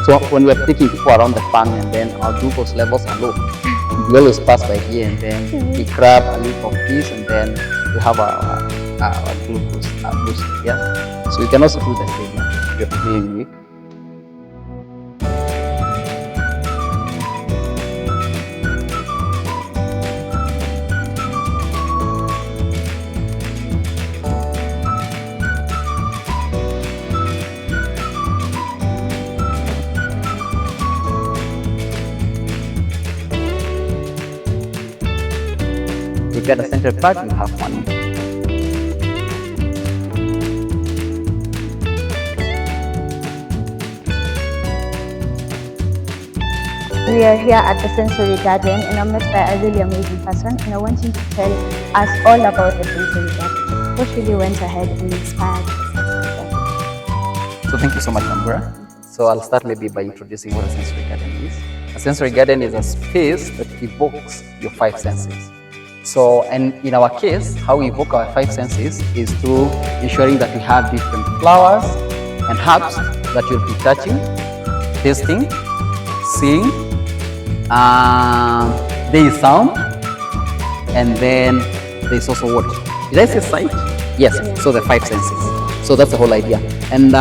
So when we're taking people around the farm and then our glucose levels are low, we always pass by here and then we grab a leaf of this and then we have our glucose boost. Yeah. So you can also do the same if you're feeling weak. You get a centered bag, you have one. We are here at the Sensory Garden and I'm met by a really amazing person and I want you to tell us all about the Sensory Garden. What really went ahead and inspired the Sensory Garden? So thank you so much, Ambra. So I'll start maybe by introducing what a sensory garden is. A sensory garden is a space that evokes your five senses. So, and in our case, how we evoke our five senses is through ensuring that we have different flowers and herbs that you'll be touching, tasting, seeing. There is sound, and then there is also what? Did I say sight? Yes. So the five senses. So that's the whole idea. And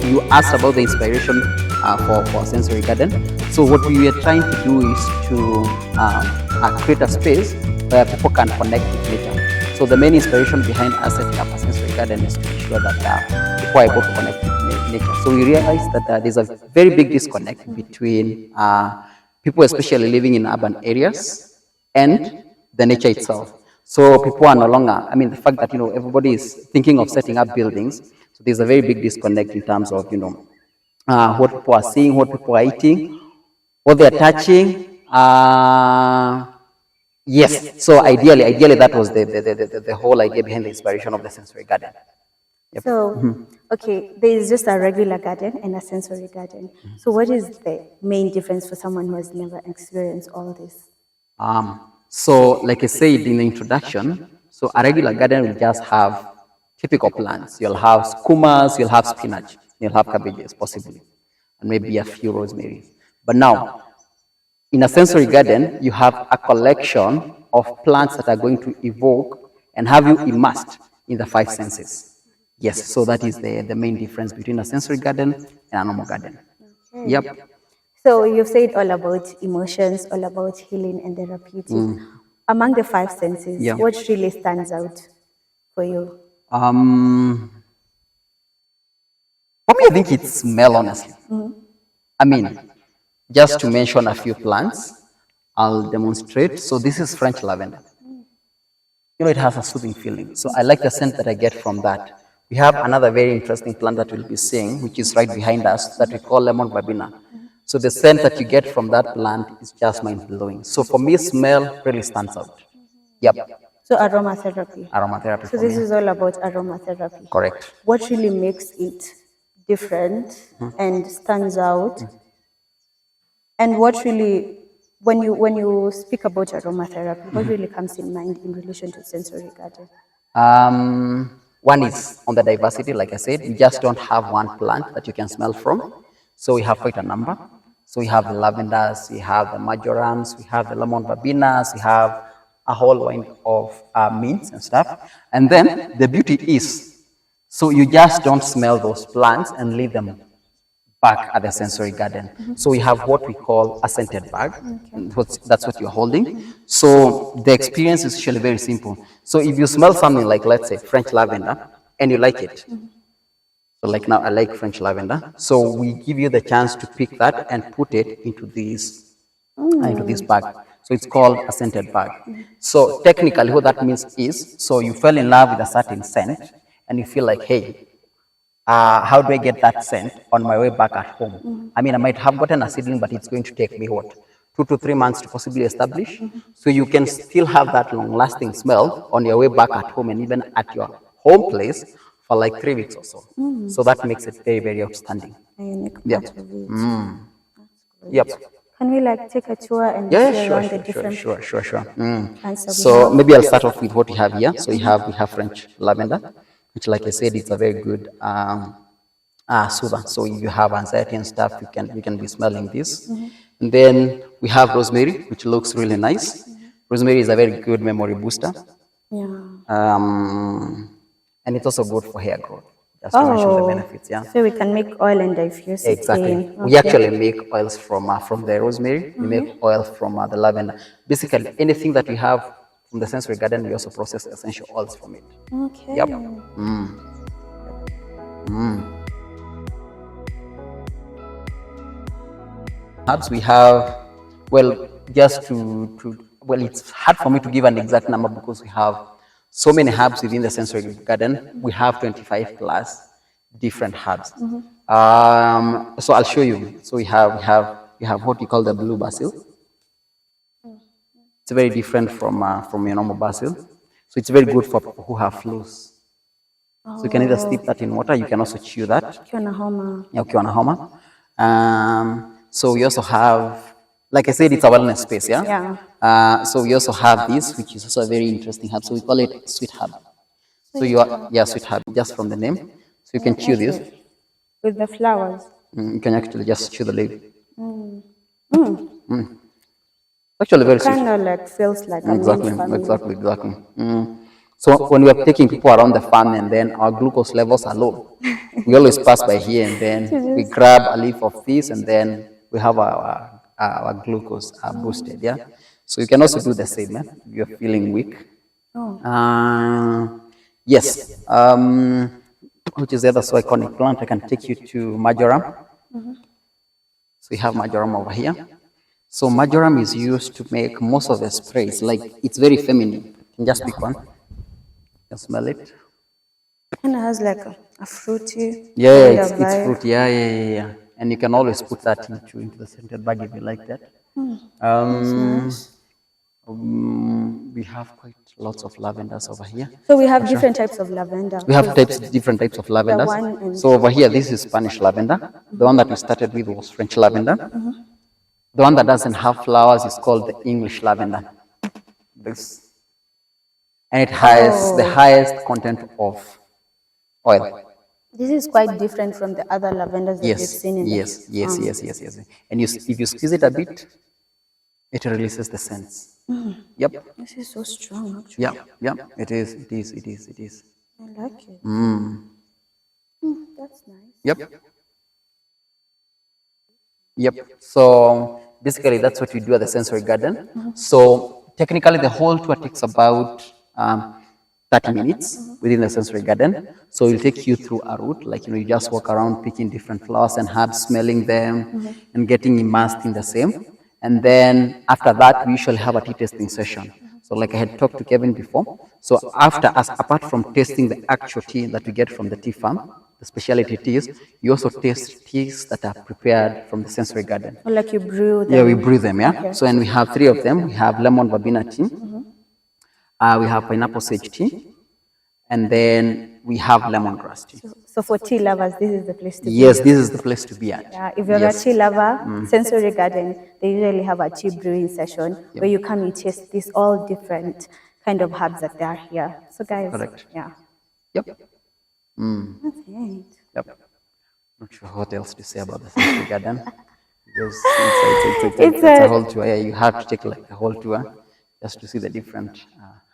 you asked about the inspiration for a sensory garden. So what we are trying to do is to create a space where people can connect with nature. So the main inspiration behind us setting up a sensory garden is to ensure that people are able to connect with nature. So we realized that there's a very big disconnect between people, especially living in urban areas, and the nature itself. So people are no longer, I mean, the fact that, everybody is thinking of setting up buildings. So there's a very big disconnect in terms of, what people are seeing, what people are eating, what they're touching. Yes. So ideally, that was the whole idea behind the inspiration of the sensory garden. Yep. So, okay, there is just a regular garden and a sensory garden. So what is the main difference for someone who has never experienced all this? So like I said in the introduction, so a regular garden will just have typical plants. You'll have skumas, you'll have spinach, you'll have cabbages possibly, and maybe a few rosemary. But now, in a sensory garden, you have a collection of plants that are going to evoke and have you immersed in the five senses. Yes, so that is the main difference between a sensory garden and a normal garden. Okay. Yep. So you've said all about emotions, all about healing and therapeutic. Among the five senses, what really stands out for you? For me, I think it's smell, honestly. I mean, just to mention a few plants, I'll demonstrate. So this is French lavender. It has a soothing feeling. So I like the scent that I get from that. We have another very interesting plant that we'll be seeing, which is right behind us, that we call lemon verbena. So the scent that you get from that plant is just mind-blowing. So for me, smell really stands out. Yep. So aromatherapy. Aromatherapy. So this is all about aromatherapy. Correct. What really makes it different and stands out? And what really, when you speak about aromatherapy, what really comes in mind in relation to sensory garden? One is on the diversity, like I said, you just don't have one plant that you can smell from. So we have quite a number. So we have the lavenders, we have the marjorams, we have the lemon verbenas, we have a whole line of mints and stuff. And then the beauty is, so you just don't smell those plants and leave them back at the sensory garden. So we have what we call a scented bag. That's what you're holding. So the experience is actually very simple. So if you smell something like, let's say, French lavender, and you like it, so like now I like French lavender, so we give you the chance to pick that and put it into this bag. So it's called a scented bag. So technically what that means is, so you fell in love with a certain scent, and you feel like, hey, how do I get that scent on my way back at home? I mean, I might have gotten a seedling, but it's going to take me, 2 to 3 months to possibly establish. So you can still have that long-lasting smell on your way back at home and even at your home place for like 3 weeks or so. So that makes it very, very outstanding. Yep. Yep. Can we take a tour and see around the different Sure. So maybe I'll start off with what we have here. So we have French lavender, which, like I said, it's a very good soother. So if you have anxiety and stuff, you can be smelling this. And then we have rosemary, which looks really nice. Rosemary is a very good memory booster. Yeah. And it's also good for hair growth. Just to mention the benefits, yeah. So we can make oil and diffuse it. Exactly. In. We actually make oils from the rosemary. We make oil from the lavender. Basically, anything that we have from the sensory garden, we also process essential oils from it. Okay. Yep. Herbs we have, well, just well, it's hard for me to give an exact number because we have so many herbs within the sensory garden. We have 25 plus different herbs. So I'll show you. So we have what we call the blue basil. It's very different from your normal basil. So it's very good for people who have flus. So you can either steep that in water. You can also chew that. Ukiwa na homa. Yeah, ukiwa na homa. So we also have, like I said, it's a wellness space, yeah? Yeah. So we also have this, which is also a very interesting herb. So we call it sweet herb. So sweet herb, just from the name. So you can chew this. With the flowers. You can actually just chew the leaf. Actually very sweet. Kind of like feels like Exactly. So when we are taking people around the farm and then our glucose levels are low, we always pass by here and then we grab a leaf of this and then we have our glucose boosted, yeah. So you can also do the same, if you're feeling weak. Yes. Which is the other so iconic plant. I can take you to marjoram. So we have marjoram over here. So marjoram is used to make most of the sprays. Like, it's very feminine. You can just pick one. You can smell it. Kind of has like a fruity. Yeah, it's fruity. Yeah. And you can always put that into the scented bag if you like that. We have quite lots of lavenders over here. So we have different types of lavender. We have different types of lavenders. So over here, this is Spanish lavender. The one that we started with was French lavender. The one that doesn't have flowers is called the English lavender. This. And it has the highest content of oil. This is quite different from the other lavenders that we've seen in Yes. And if you squeeze it a bit, it releases the scents. Yep. This is so strong, actually. Yeah. It is. I like it. That's nice. Yep. So basically, that's what we do at the sensory garden. So technically, the whole tour takes about 30 minutes within the sensory garden. So we'll take you through a route, like, you just walk around picking different flowers and herbs, smelling them, and getting immersed in the same. And then after that, we usually have a tea tasting session. So like I had talked to Kevin before. So apart from tasting the actual tea that we get from the tea farm, the specialty teas, you also taste teas that are prepared from the sensory garden. Or like you brew them. Yeah, we brew them, yeah. Okay. So, and we have 3 of them. We have lemon verbena tea. We have pineapple sage tea. And then we have lemongrass tea. So for tea lovers, this is the place to be. Yes, this is the place to be at. Yeah, if you're a tea lover, sensory garden, they usually have a tea brewing session where you come and taste these all different kind of herbs that they are here. So guys, correct. Yeah. Yep. That's it. Yep. Not sure what else to say about the sensory garden. Because it's a whole tour. Yeah, you have to take like the whole tour just to see the different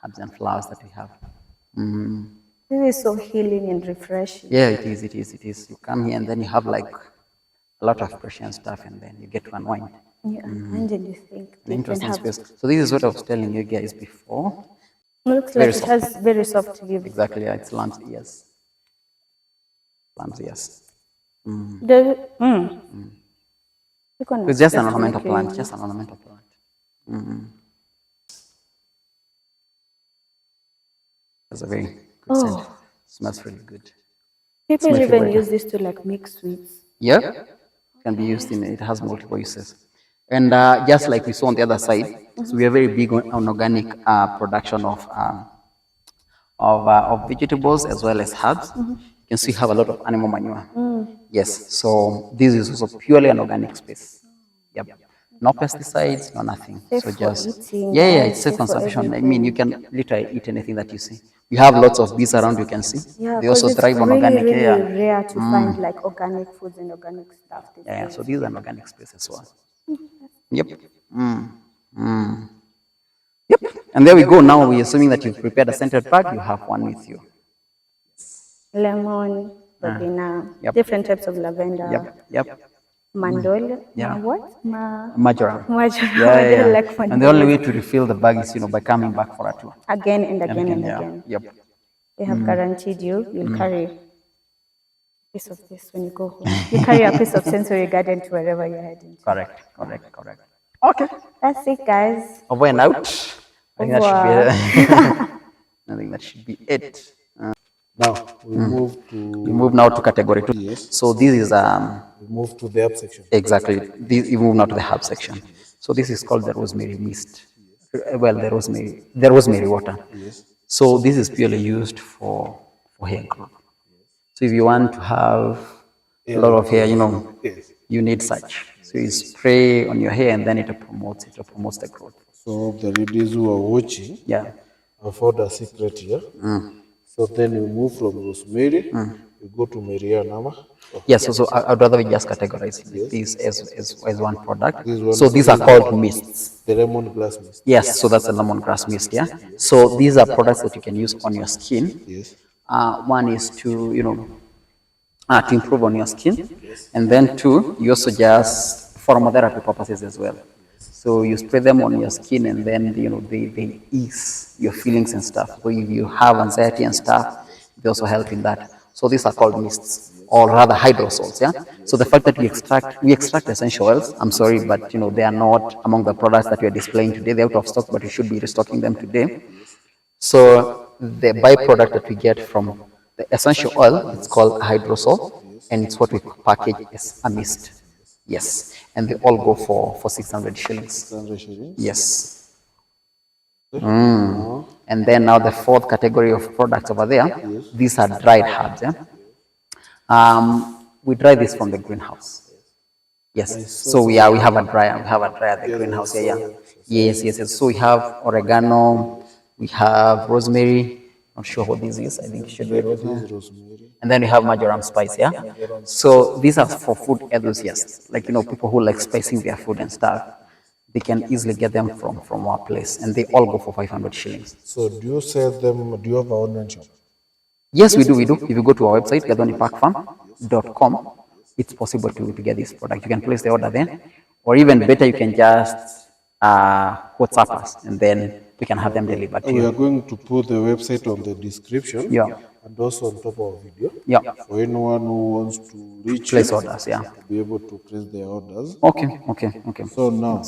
herbs and flowers that we have. This is so healing and refreshing. Yeah, it is. You come here and then you have like a lot of precious stuff and then you get to unwind. You unwind and you think. An interesting space. So this is what I was telling you guys before. It looks like it has very soft leaves. Exactly, yeah, it's lamb's ears. Lamb's ears. It's just an ornamental plant, It's a very good scent. Smells really good. People even use this to like mix sweets. Yeah, can be used it has multiple uses. And just like we saw on the other side, so we are very big on organic production of vegetables as well as herbs. You can see we have a lot of animal manure. Yes, so this is also purely an organic space. Yep. no pesticides, no nothing. Safe So for just, eating, yeah, guys, it's safe safe for consumption. I mean, you everything. can literally eat anything that you see. You have lots of bees around, you can see. Yeah, They because also it's thrive on really, organic, really yeah. rare to find like organic foods and organic stuff these Yeah, days. so this is an organic space as well. Yep. Yep. And there we go. Now we're assuming that you've prepared a scented bag, you have one with you. Lemon, verbena, Yep. different types of lavender, Yep. mandol, Yeah. Marjoram. marjoram. Yeah, I yeah, don't yeah. like And the only way mandol. to refill the bag is, by coming back for a tour. Again and And again again, and yeah. again. Yep. They have guaranteed you'll carry a piece of this when you go home. You carry a piece of sensory garden to wherever you're heading to. Correct. Okay. That's it, guys. Over and out. I think that should be it. I think that should be it. Now we We move now to category 2. yes. So this is We move to the herb section. exactly this. You move now to the herb section. So this is called the rosemary mist. Well, the rosemary water. Yes. So this is purely used for hair growth. So if you want to have a lot of hair, Yes. you need such. So you spray on your hair and then it promotes the growth. So the ladies who are watching Yeah. have found a secret here. So then we move from rosemary, we go to Marianama. Yes, so I'd rather we just categorize these as one product. This one So is these are called mists. the lemongrass mist. Yes, so that's a lemongrass mist, yeah. So these are products that you can use on your skin. Yes. One is to, to improve on your skin. And then two, you also just, for aromatherapy purposes as well. So you spray them on your skin and then, they ease your feelings and stuff. So if you have anxiety and stuff, they also help in that. So these are called mists, or rather hydrosols, yeah? So the fact that we extract essential oils, I'm sorry, but, they are not among the products that we are displaying today. They're out of stock, but we should be restocking them today. So the byproduct that we get from the essential oil, it's called hydrosol, and it's what we package as a mist. Yes, and they all go for 600 shillings. 600 shillings. Yes. And then now the fourth category of products over there, these are dried herbs. Yeah? We dry this from the greenhouse. Yes. So we have a dryer. We have a dryer at the greenhouse. Yeah. Yes. So we have oregano. We have rosemary. Not sure what this is. I think it should be rosemary. And then we have marjoram spice. Yeah. So these are for food enthusiasts, like people who like spicing their food and stuff. They can easily get them from our place, and they all go for 500 shillings. So do you sell them? Do you have an online shop? Yes, we do. If you go to our website, gadoniparkfarm.com, it's possible to get this product. You can place the order there, or even better, you can just WhatsApp us, and then we can have them delivered to you. We are going to put the website on the description. Yeah. And also on top of our video. Yeah. For anyone who wants to reach Place you, orders, yeah. to be able to place their orders. Okay. So now,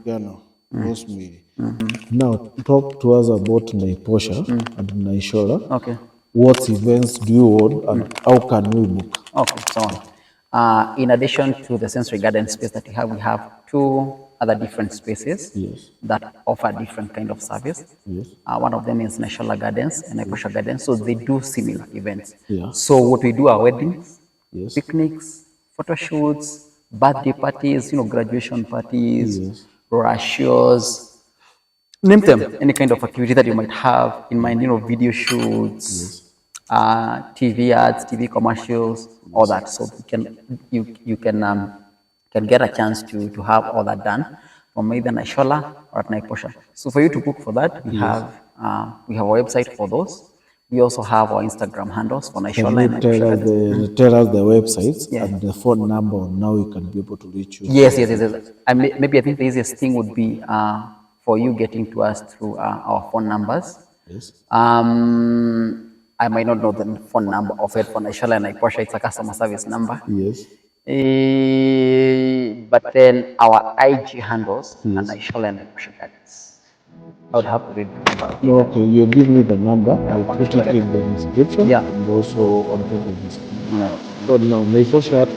Ghana, rosemary. Now, talk to us about Naishola and Naishola. Okay. What events do you hold and how can we book? Okay, so in addition to the sensory garden space that we have 2 other different spaces that offer different kind of service. One of them is Naishola Gardens and Naishola Gardens, so they do similar events. So what we do are weddings, picnics, photo shoots, birthday parties, graduation parties, rashios, name them, any kind of activity that you might have in mind, video shoots, TV ads, TV commercials, all that. So you can get a chance to have all that done from either Naishola or at Naishola. So for you to book for that, we have a website for those. We also have our Instagram handles for Naishola and Naishola. Tell us the websites and the phone number on how we can be able to reach you. Yes. Maybe I think the easiest thing would be for you getting to us through our phone numbers. Yes. I might not know the phone number of it for Naishola and Naishola. It's a customer service number. Yes. But then our IG handles are Naishola and Naishola Gardens. I would have to read the number. No, okay, you give me the number. I'll put it in the description. Yeah. And also on the description. So now, Naishola